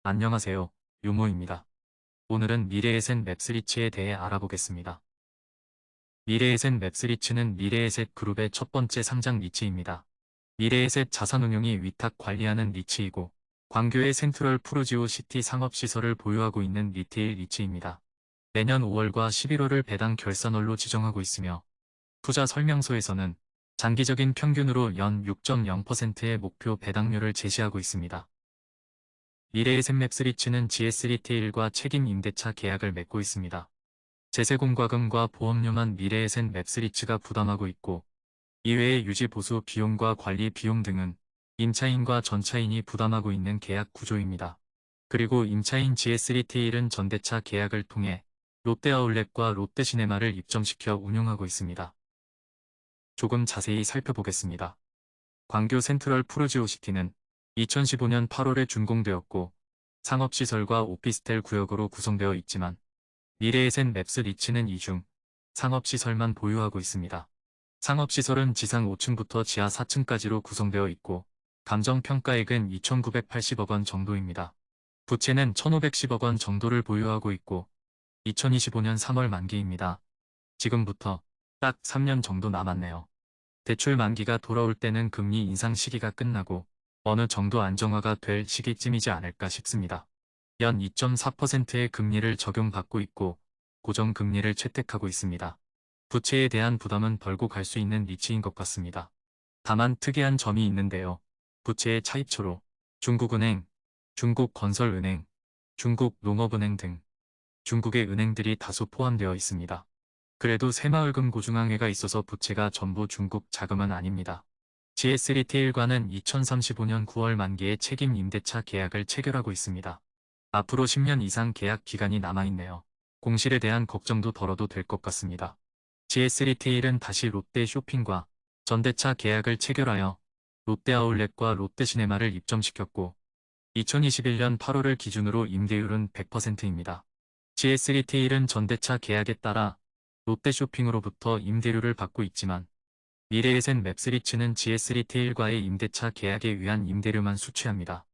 안녕하세요. 유모입니다. 오늘은 미래에셋 맵스리치에 대해 알아보겠습니다. 미래에셋 맵스리치는 미래에셋 그룹의 첫 번째 상장 리츠입니다. 미래에셋 자산운용이 위탁 관리하는 리츠이고 광교의 센트럴 푸르지오 시티 상업시설을 보유하고 있는 리테일 리츠입니다. 내년 5월과 11월을 배당 결산월로 지정하고 있으며 투자 설명서에서는 장기적인 평균으로 연 6.0%의 목표 배당률을 제시하고 있습니다. 미래에셋 맵스리츠는 GS 리테일과 책임 임대차 계약을 맺고 있습니다. 제세공과금과 보험료만 미래에셋 맵스리츠가 부담하고 있고 이외의 유지 보수 비용과 관리 비용 등은 임차인과 전차인이 부담하고 있는 계약 구조입니다. 그리고 임차인 GS 리테일은 전대차 계약을 통해 롯데아울렛과 롯데시네마를 입점시켜 운영하고 있습니다. 조금 자세히 살펴보겠습니다. 광교 센트럴 푸르지오시티는 2015년 8월에 준공되었고 상업시설과 오피스텔 구역으로 구성되어 있지만 미래에셋 맵스리츠는 이중 상업시설만 보유하고 있습니다. 상업시설은 지상 5층부터 지하 4층까지로 구성되어 있고 감정평가액은 2,980억 원 정도입니다. 부채는 1,510억 원 정도를 보유하고 있고 2025년 3월 만기입니다. 지금부터 딱 3년 정도 남았네요. 대출 만기가 돌아올 때는 금리 인상 시기가 끝나고 어느 정도 안정화가 될 시기쯤이지 않을까 싶습니다. 연 2.4%의 금리를 적용받고 있고 고정금리를 채택하고 있습니다. 부채에 대한 부담은 덜고 갈 수 있는 리츠인 것 같습니다. 다만 특이한 점이 있는데요. 부채의 차입처로 중국은행, 중국건설은행, 중국농업은행 등 중국의 은행들이 다수 포함되어 있습니다. 그래도 새마을금 고중앙회가 있어서 부채가 전부 중국 자금은 아닙니다. GS 리테일과는 2035년 9월 만기에 책임 임대차 계약을 체결하고 있습니다. 앞으로 10년 이상 계약 기간이 남아있네요. 공실에 대한 걱정도 덜어도 될 것 같습니다. GS 리테일은 다시 롯데 쇼핑과 전대차 계약을 체결하여 롯데아울렛과 롯데시네마를 입점시켰고 2021년 8월을 기준으로 임대율은 100%입니다. GS 리테일은 전대차 계약에 따라 롯데쇼핑으로부터 임대료를 받고 있지만 미래에셋 맵스리츠는 GS 리테일과의 임대차 계약에 의한 임대료만 수취합니다.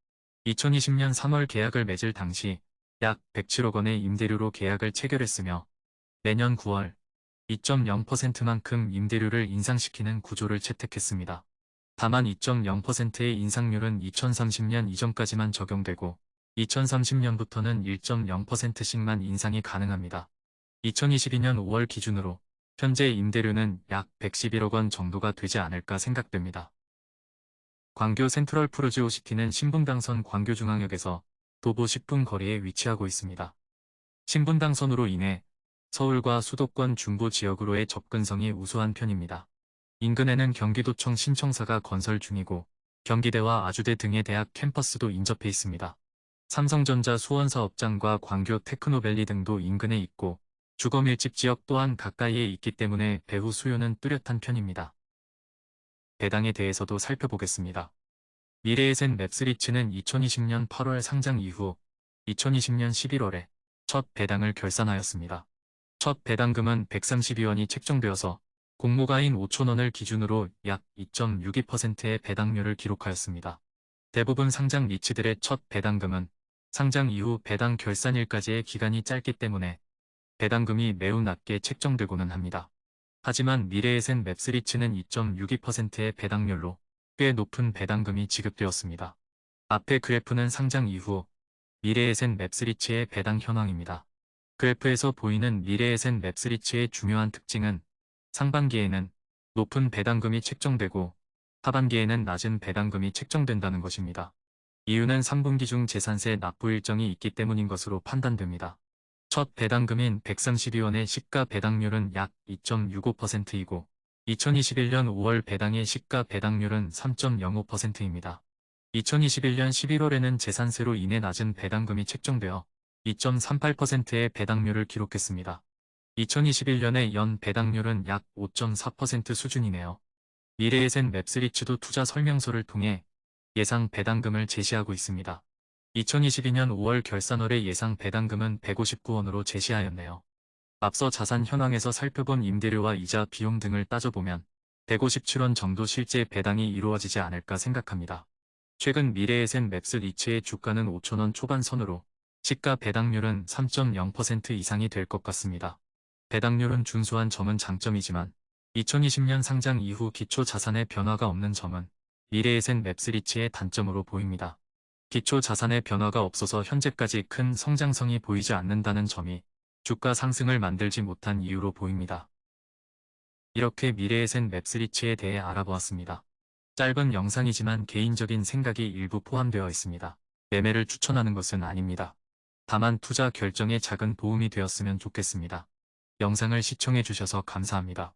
2020년 3월 계약을 맺을 당시 약 107억 원의 임대료로 계약을 체결했으며 내년 9월 2.0%만큼 임대료를 인상시키는 구조를 채택했습니다. 다만 2.0%의 인상률은 2030년 이전까지만 적용되고 2030년부터는 1.0%씩만 인상이 가능합니다. 2022년 5월 기준으로 현재 임대료는 약 111억 원 정도가 되지 않을까 생각됩니다. 광교 센트럴 푸르지오시티는 신분당선 광교중앙역에서 도보 10분 거리에 위치하고 있습니다. 신분당선으로 인해 서울과 수도권 중부 지역으로의 접근성이 우수한 편입니다. 인근에는 경기도청 신청사가 건설 중이고 경기대와 아주대 등의 대학 캠퍼스도 인접해 있습니다. 삼성전자 수원사업장과 광교 테크노밸리 등도 인근에 있고 주거 밀집 지역 또한 가까이에 있기 때문에 배후 수요는 뚜렷한 편입니다. 배당에 대해서도 살펴보겠습니다. 미래에셋 맵스리츠는 2020년 8월 상장 이후 2020년 11월에 첫 배당을 결산하였습니다. 첫 배당금은 132원이 책정되어서 공모가인 5,000원을 기준으로 약 2.62%의 배당률을 기록하였습니다. 대부분 상장 리츠들의 첫 배당금은 상장 이후 배당 결산일까지의 기간이 짧기 때문에 배당금이 매우 낮게 책정되고는 합니다. 하지만 미래에셋 맵스리츠는 2.62%의 배당률로 꽤 높은 배당금이 지급되었습니다. 앞의 그래프는 상장 이후 미래에셋 맵스리츠의 배당 현황입니다. 그래프에서 보이는 미래에셋 맵스리츠의 중요한 특징은 상반기에는 높은 배당금이 책정되고 하반기에는 낮은 배당금이 책정된다는 것입니다. 이유는 3분기 중 재산세 납부 일정이 있기 때문인 것으로 판단됩니다. 첫 배당금인 132원의 시가 배당률은 약 2.65%이고 2021년 5월 배당의 시가 배당률은 3.05%입니다. 2021년 11월에는 재산세로 인해 낮은 배당금이 책정되어 2.38%의 배당률을 기록했습니다. 2021년의 연 배당률은 약 5.4% 수준이네요. 미래에셋 맵스리츠도 투자 설명서를 통해 예상 배당금을 제시하고 있습니다. 2022년 5월 결산월의 예상 배당금은 159원으로 제시하였네요. 앞서 자산 현황에서 살펴본 임대료와 이자 비용 등을 따져보면 157원 정도 실제 배당이 이루어지지 않을까 생각합니다. 최근 미래에셋 맵스리츠의 주가는 5,000원 초반 선으로 시가 배당률은 3.0% 이상이 될 것 같습니다. 배당률은 준수한 점은 장점이지만 2020년 상장 이후 기초 자산의 변화가 없는 점은 미래에셋 맵스리츠의 단점으로 보입니다. 기초 자산의 변화가 없어서 현재까지 큰 성장성이 보이지 않는다는 점이 주가 상승을 만들지 못한 이유로 보입니다. 이렇게 미래에셋 맵스리츠에 대해 알아보았습니다. 짧은 영상이지만 개인적인 생각이 일부 포함되어 있습니다. 매매를 추천하는 것은 아닙니다. 다만 투자 결정에 작은 도움이 되었으면 좋겠습니다. 영상을 시청해 주셔서 감사합니다.